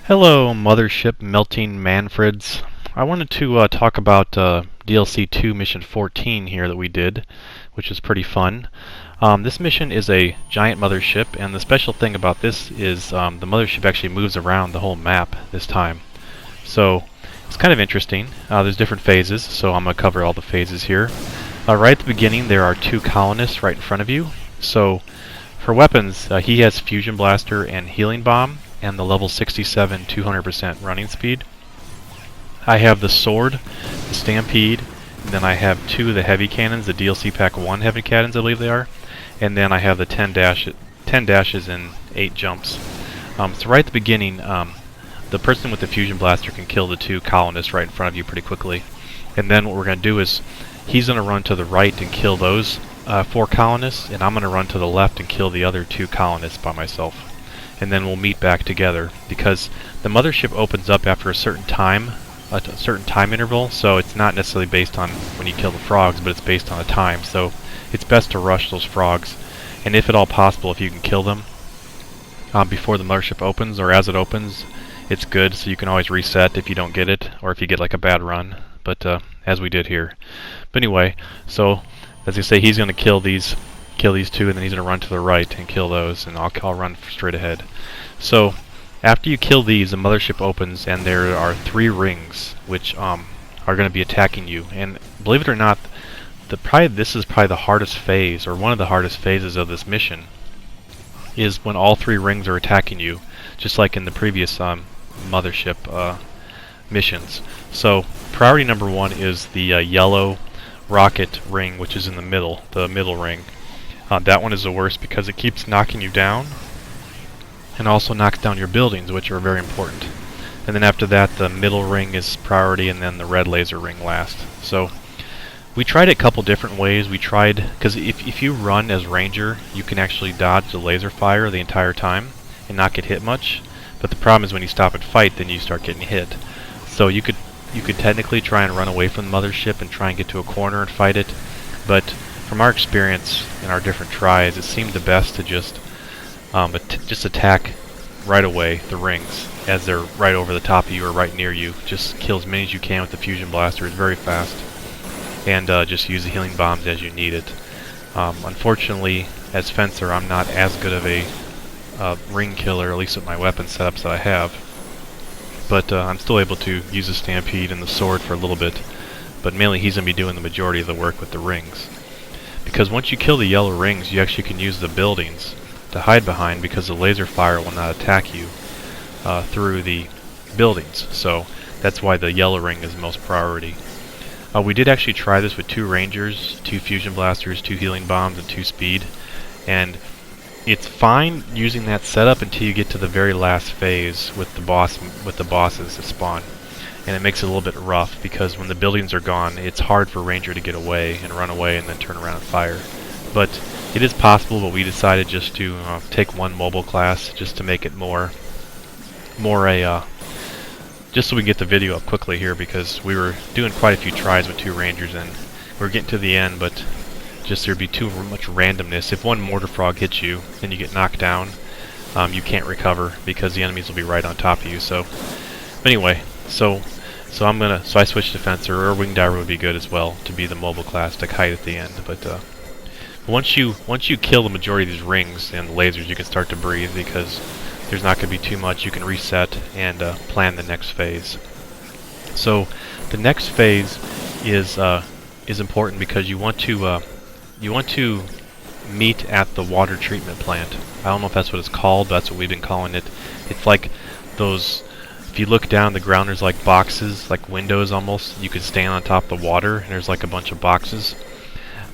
Hello, Mothership melting Manfreds. I wanted to talk about DLC 2 Mission 14 here that we did, which is pretty fun. This mission is a giant mothership, and the special thing about this is the mothership actually moves around the whole map this time. So it's kind of interesting. There's different phases, so I'm going to cover all the phases here. Right at the beginning there are two colonists right in front of you. So for weapons, he has Fusion Blaster and Healing Bomb, and the level 67 200% running speed. I have the sword, the Stampede, and then I have two of the heavy cannons, the DLC Pack 1 heavy cannons I believe they are, and then I have the 10 dashes and 8 jumps. So right at the beginning, the person with the Fusion Blaster can kill the two colonists right in front of you pretty quickly. And then what we're going to do is, he's going to run to the right and kill those 4 colonists, and I'm going to run to the left and kill the other 2 colonists by myself. And then we'll meet back together, because the mothership opens up after a certain time interval, so it's not necessarily based on when you kill the frogs, but it's based on a time. So it's best to rush those frogs, and if at all possible, if you can kill them before the mothership opens, or as it opens, it's good, so you can always reset if you don't get it, or if you get like a bad run, but as we did here. But anyway, so as I say, he's going to kill these two, and then he's going to run to the right and kill those, and I'll run straight ahead. So after you kill these, the mothership opens, and there are 3 rings which are going to be attacking you. And believe it or not, this is probably the hardest phase, or one of the hardest phases of this mission, is when all 3 rings are attacking you, just like in the previous mothership missions. So priority number 1 is the yellow rocket ring, which is in the middle ring. That one is the worst because it keeps knocking you down, and also knocks down your buildings, which are very important. And then after that, the middle ring is priority, and then the red laser ring last. So we tried it a couple different ways. We tried, because if you run as Ranger, you can actually dodge the laser fire the entire time and not get hit much. But the problem is when you stop and fight, then you start getting hit. So you could technically try and run away from the mothership and try and get to a corner and fight it, but from our experience in our different tries, it seemed the best to just attack right away the rings as they're right over the top of you or right near you. Just kill as many as you can with the Fusion Blaster. It's very fast, and just use the healing bombs as you need it. Unfortunately, as Fencer, I'm not as good of a ring killer, at least with my weapon setups that I have. But I'm still able to use the Stampede and the sword for a little bit. But mainly he's going to be doing the majority of the work with the rings. Because once you kill the yellow rings, you actually can use the buildings to hide behind, because the laser fire will not attack you through the buildings. So that's why the yellow ring is most priority. We did actually try this with 2 Rangers, 2 Fusion Blasters, 2 Healing Bombs, and 2 Speed. And it's fine using that setup until you get to the very last phase with the bosses that spawn. And it makes it a little bit rough, because when the buildings are gone, it's hard for Ranger to get away and run away and then turn around and fire. But it is possible, but we decided just to take 1 mobile class just to make it just so we can get the video up quickly here, because we were doing quite a few tries with 2 Rangers and we're getting to the end, but just there'd be too much randomness. If 1 mortar frog hits you and you get knocked down, you can't recover because the enemies will be right on top of you. So anyway, so I switched to Fencer, or Winged Diver would be good as well to be the mobile class to kite at the end. But once you kill the majority of these rings and the lasers, you can start to breathe, because there's not going to be too much. You can reset and plan the next phase. So the next phase is important, because you want to meet at the water treatment plant. I don't know if that's what it's called, but that's what we've been calling it. It's like those. If you look down, the ground, there's like boxes, like windows almost. You could stand on top of the water, and there's like a bunch of boxes.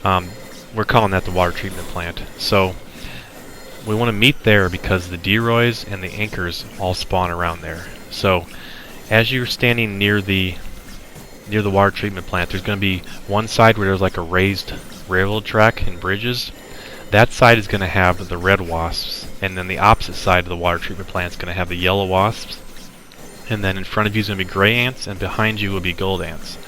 We're calling that the water treatment plant. So we want to meet there, because the Deroys and the anchors all spawn around there. So as you're standing near the water treatment plant, there's going to be one side where there's like a raised railroad track and bridges. That side is going to have the red wasps, and then the opposite side of the water treatment plant is going to have the yellow wasps. And then in front of you is going to be gray ants, and behind you will be gold ants.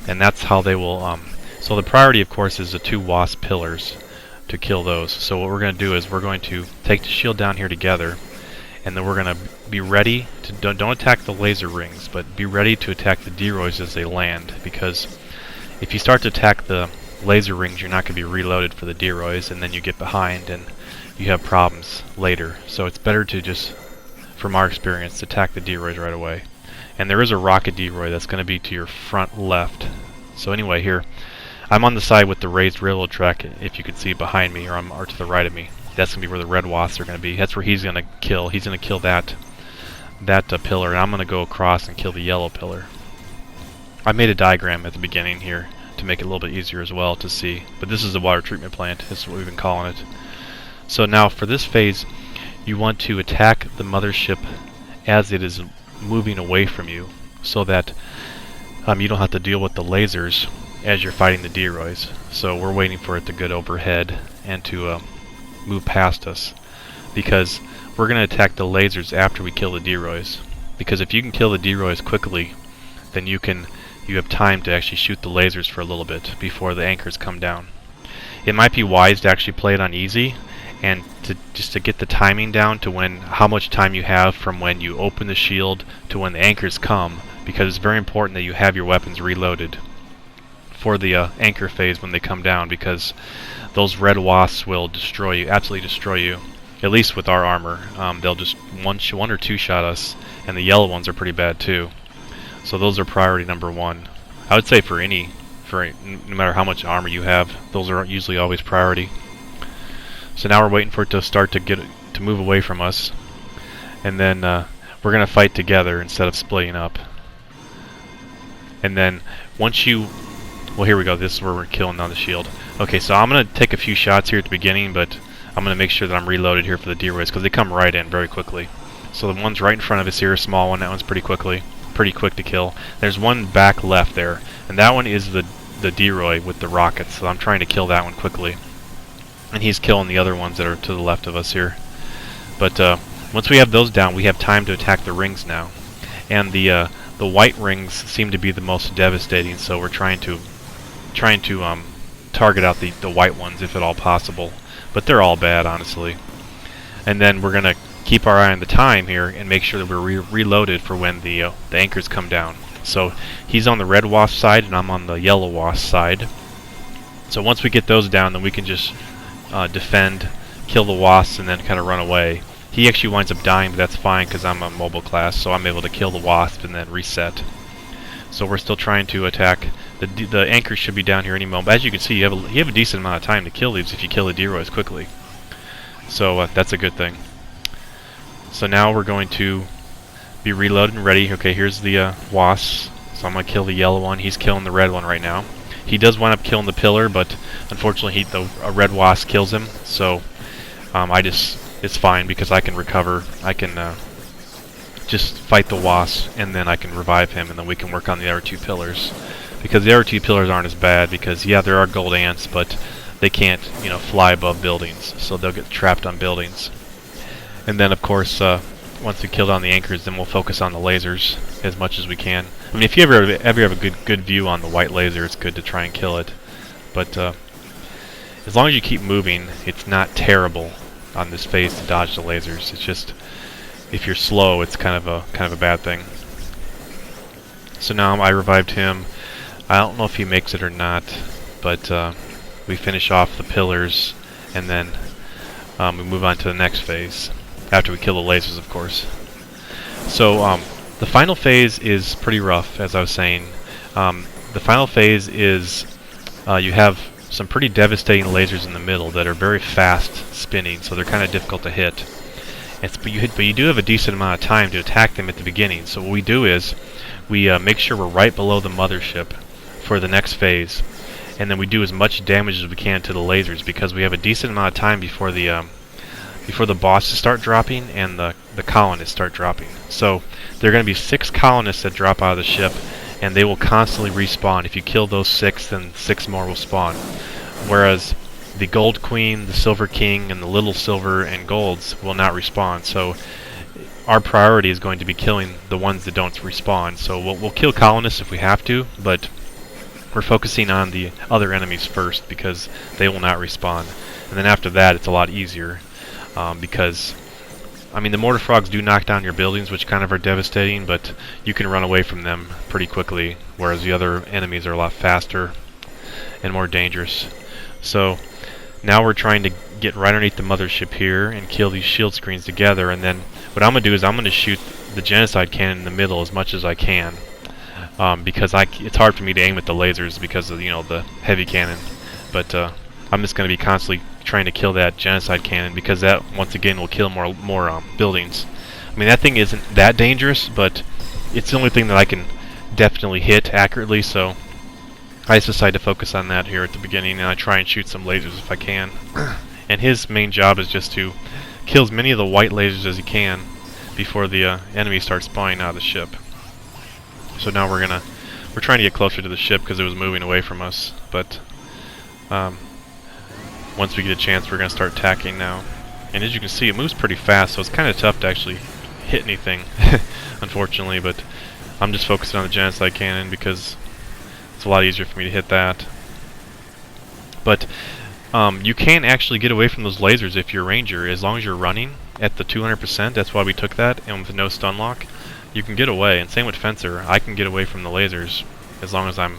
And that's how they will... So the priority, of course, is the 2 wasp pillars to kill those. So what we're going to do is we're going to take the shield down here together, and then we're going to be ready to don't attack the laser rings, but be ready to attack the deroys as they land, because if you start to attack the laser rings, you're not going to be reloaded for the deroys, and then you get behind and you have problems later. So it's better to just, from our experience, attack the deroys right away. And there is a rocket deroy that's going to be to your front left. So anyway, here I'm on the side with the raised railroad track, if you can see behind me, or to the right of me. That's going to be where the red wasps are going to be. That's where he's going to kill. He's going to kill that pillar, and I'm going to go across and kill the yellow pillar. I made a diagram at the beginning here to make it a little bit easier as well to see. But this is the water treatment plant. This is what we've been calling it. So now for this phase, you want to attack the mothership as it is moving away from you, so that you don't have to deal with the lasers as you're fighting the deroys. So we're waiting for it to get overhead and to move past us, because we're going to attack the lasers after we kill the deroys. Because if you can kill the deroys quickly, then you have time to actually shoot the lasers for a little bit before the anchors come down. It might be wise to actually play it on easy, and just to get the timing down to how much time you have from when you open the shield to when the anchors come, because it's very important that you have your weapons reloaded for the anchor phase when they come down, because those red wasps will destroy you, absolutely destroy you. At least with our armor, they'll just one or two shot us, and the yellow ones are pretty bad too. So those are priority number one. I would say for no matter how much armor you have, those are usually always priority. So now we're waiting for it to start to move away from us, and then we're gonna fight together instead of splitting up. And then once well, here we go. This is where we're killing on the shield. Okay, so I'm gonna take a few shots here at the beginning, but I'm gonna make sure that I'm reloaded here for the deroys, because they come right in very quickly. So the one's right in front of us here, a small one. That one's pretty quick to kill. There's one back left there, and that one is the deroy with the rockets. So I'm trying to kill that one quickly, and he's killing the other ones that are to the left of us here. But once we have those down, we have time to attack the rings now. And the white rings seem to be the most devastating, so we're trying to target out the white ones if at all possible. But they're all bad, honestly. And then we're gonna keep our eye on the time here and make sure that we're reloaded for when the anchors come down. So he's on the red wasp side and I'm on the yellow wasp side. So once we get those down, then we can just defend, kill the wasps, and then kind of run away. He actually winds up dying, but that's fine because I'm a mobile class, so I'm able to kill the wasp and then reset. So we're still trying to attack. The anchor should be down here any moment. But as you can see, you have a decent amount of time to kill these if you kill the deroys quickly. So that's a good thing. So now we're going to be reloaded and ready. Okay, here's the wasps. So I'm going to kill the yellow one. He's killing the red one right now. He does wind up killing the pillar, but unfortunately a red wasp kills him. So it's fine because I can recover. I can just fight the wasp, and then I can revive him, and then we can work on the other two pillars. Because the other two pillars aren't as bad, because yeah, there are gold ants, but they can't, fly above buildings, so they'll get trapped on buildings. And then, of course, once we kill down the anchors, then we'll focus on the lasers as much as we can. I mean, if you ever have a good view on the white laser, it's good to try and kill it. But as long as you keep moving, it's not terrible on this phase to dodge the lasers. It's just if you're slow, it's kind of a bad thing. So now I revived him. I don't know if he makes it or not, but we finish off the pillars, and then we move on to the next phase after we kill the lasers, of course. So the final phase is pretty rough, as I was saying. The final phase is you have some pretty devastating lasers in the middle that are very fast spinning, so they're kind of difficult to hit. But you do have a decent amount of time to attack them at the beginning. So what we do is we make sure we're right below the mothership for the next phase, and then we do as much damage as we can to the lasers, because we have a decent amount of time before the bosses start dropping and the colonists start dropping. So there are going to be 6 colonists that drop out of the ship, and they will constantly respawn. If you kill those 6, then 6 more will spawn. Whereas the Gold Queen, the Silver King, and the Little Silver and Golds will not respawn. So our priority is going to be killing the ones that don't respawn. So we'll kill colonists if we have to, but we're focusing on the other enemies first because they will not respawn. And then after that, it's a lot easier because I mean, the mortar frogs do knock down your buildings, which kind of are devastating, but you can run away from them pretty quickly, whereas the other enemies are a lot faster and more dangerous. So now we're trying to get right underneath the mothership here and kill these shield screens together, and then what I'm going to do is I'm going to shoot the genocide cannon in the middle as much as I can, because it's hard for me to aim at the lasers because of, you know, the heavy cannon. But I'm just going to be constantly trying to kill that genocide cannon, because that once again will kill more buildings. I mean, that thing isn't that dangerous, but it's the only thing that I can definitely hit accurately, so I just decided to focus on that here at the beginning, and I try and shoot some lasers if I can. And his main job is just to kill as many of the white lasers as he can before the enemy starts spawning out of the ship. So now we're trying to get closer to the ship because it was moving away from us, but once we get a chance, we're going to start attacking now. And as you can see, it moves pretty fast, so it's kind of tough to actually hit anything, unfortunately, but I'm just focusing on the genocide cannon because it's a lot easier for me to hit that. But you can actually get away from those lasers if you're a ranger, as long as you're running at the 200%. That's why we took that, and with no stun lock, you can get away. And same with fencer, I can get away from the lasers as long as I'm,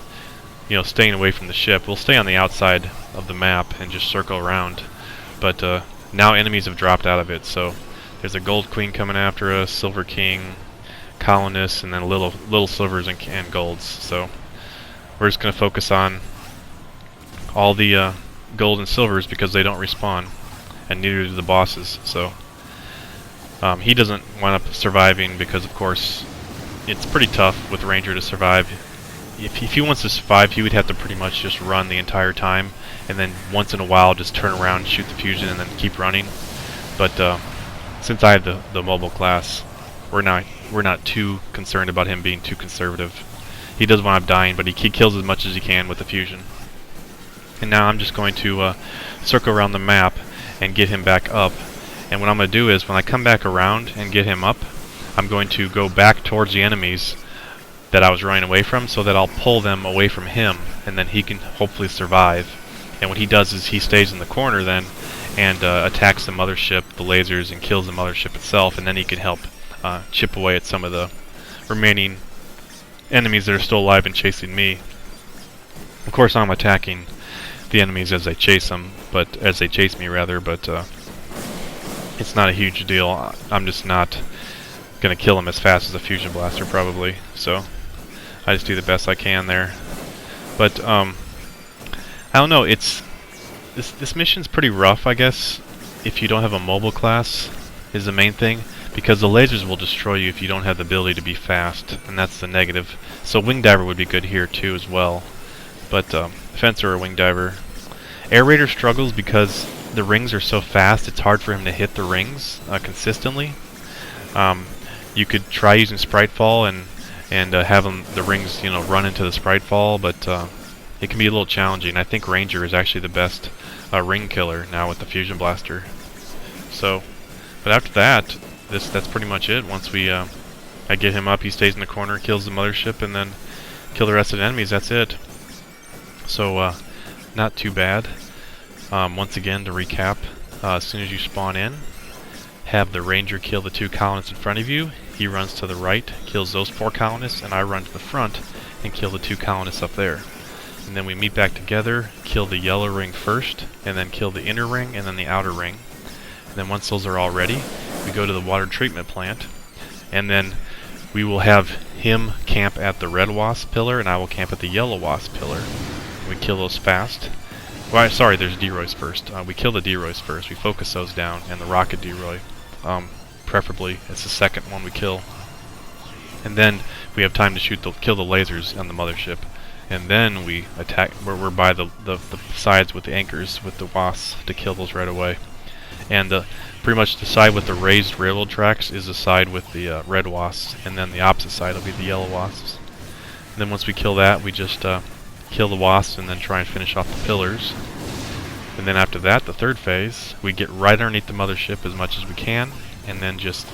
you know, staying away from the ship. We'll stay on the outside of the map and just circle around. But now enemies have dropped out of it, so there's a gold queen coming after us, silver king, colonists, and then little silvers and golds. So we're just going to focus on all the gold and silvers because they don't respawn, and neither do the bosses. So he doesn't wind up surviving because, of course, it's pretty tough with Ranger to survive. If he wants to survive, he would have to pretty much just run the entire time, and then once in a while just turn around, shoot the fusion, and then keep running. But since I have the mobile class, we're not too concerned about him being too conservative. He does wind up dying, but he kills as much as he can with the fusion. And now I'm just going to circle around the map and get him back up. And what I'm going to do is, when I come back around and get him up, I'm going to go back towards the enemies that I was running away from, so that I'll pull them away from him, and then he can hopefully survive. And what he does is he stays in the corner then and attacks the mothership, the lasers, and kills the mothership itself, and then he can help chip away at some of the remaining enemies that are still alive and chasing me. Of course, I'm attacking the enemies as they chase them, but as they chase me rather, but it's not a huge deal. I'm just not gonna kill him as fast as a fusion blaster probably, so I just do the best I can there. But I don't know, this mission's pretty rough, I guess, if you don't have a mobile class, is the main thing, because the lasers will destroy you if you don't have the ability to be fast, and that's the negative. So wing diver would be good here too as well, but fencer or wing diver. Air raider struggles because the rings are so fast, it's hard for him to hit the rings consistently. You could try using sprite fall and have the rings, you know, run into the sprite fall, but it can be a little challenging. I think Ranger is actually the best ring killer now with the fusion blaster. So, but after that, that's pretty much it. Once I get him up, he stays in the corner, kills the mothership, and then kill the rest of the enemies. That's it. So not too bad. Once again, to recap, as soon as you spawn in, have the Ranger kill the 2 colonists in front of you. He runs to the right, kills those 4 colonists, and I run to the front and kill the 2 colonists up there. And then we meet back together, kill the yellow ring first, and then kill the inner ring, and then the outer ring. And then once those are all ready, we go to the water treatment plant, and then we will have him camp at the red wasp pillar, and I will camp at the yellow wasp pillar. We kill those fast. Well, sorry, there's D-Roys first. We kill the D-Roys first. We focus those down, and the rocket D-Roy, preferably, it's the second one we kill. And then we have time to kill the lasers on the mothership. And then we attack, we're by the sides with the anchors, with the wasps, to kill those right away. And pretty much the side with the raised railroad tracks is the side with the red wasps, and then the opposite side will be the yellow wasps. And then once we kill that, we just kill the wasps and then try and finish off the pillars. And then after that, the third phase, we get right underneath the mothership as much as we can, and then just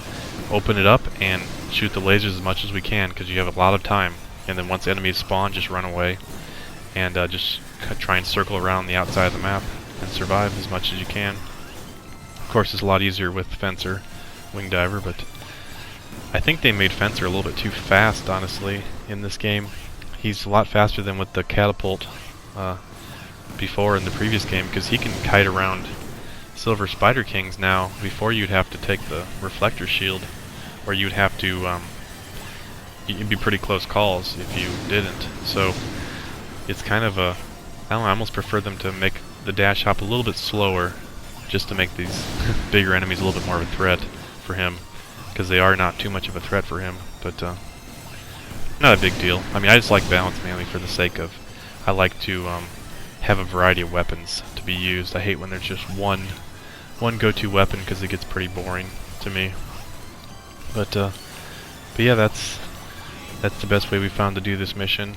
open it up and shoot the lasers as much as we can, because you have a lot of time. And then once enemies spawn, just run away and just try and circle around the outside of the map and survive as much as you can. Of course, it's a lot easier with Fencer, wing diver, but I think they made Fencer a little bit too fast, honestly, in this game. He's a lot faster than with the catapult before in the previous game, because he can kite around Silver Spider Kings now. Before, you'd have to take the reflector shield, or you'd have to it'd be pretty close calls if you didn't. So it's kind of a, I don't know, I almost prefer them to make the dash hop a little bit slower, just to make these bigger enemies a little bit more of a threat for him, because they are not too much of a threat for him, but not a big deal. I mean, I just like balance mainly for the sake of, I like to have a variety of weapons to be used. I hate when there's just one go-to weapon, because it gets pretty boring to me. But yeah, that's the best way we found to do this mission.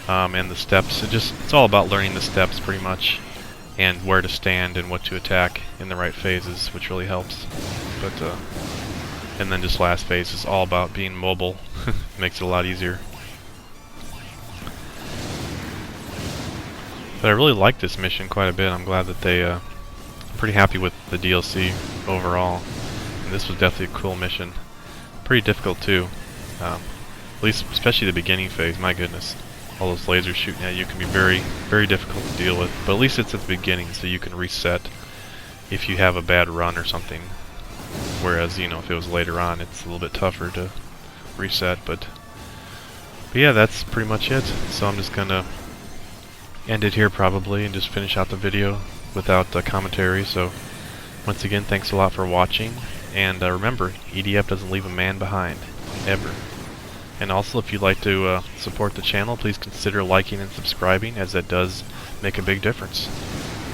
And the steps, it's all about learning the steps pretty much, and where to stand and what to attack in the right phases, which really helps. But and then just last phase is all about being mobile. Makes it a lot easier. But I really like this mission quite a bit. I'm glad that I'm pretty happy with the DLC overall. And this was definitely a cool mission. Pretty difficult too. At least, especially the beginning phase, my goodness. All those lasers shooting at you can be very, very difficult to deal with. But at least it's at the beginning, so you can reset if you have a bad run or something. Whereas, you know, if it was later on, it's a little bit tougher to reset. But yeah, that's pretty much it. So I'm just gonna end it here probably, and just finish out the video without commentary. So once again, thanks a lot for watching. And remember, EDF doesn't leave a man behind, ever. And also, if you'd like to support the channel, please consider liking and subscribing, as that does make a big difference.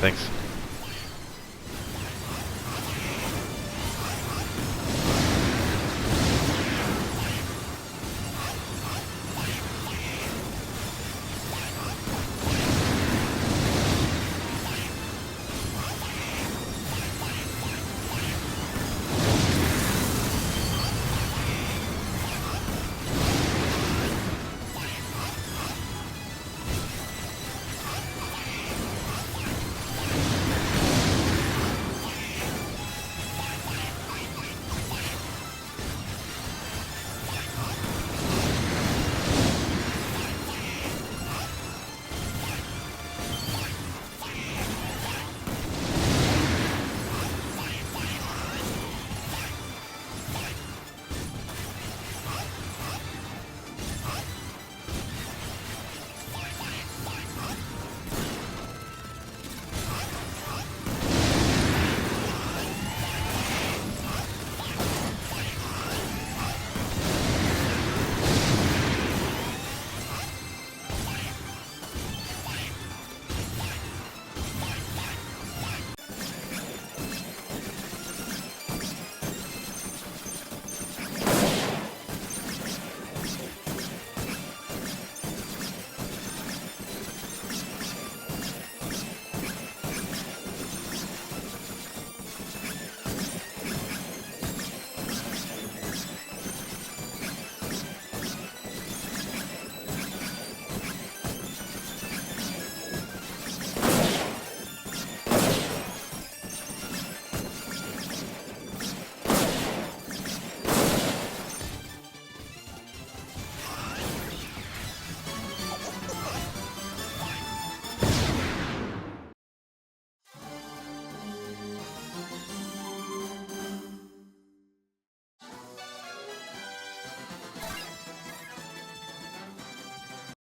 Thanks.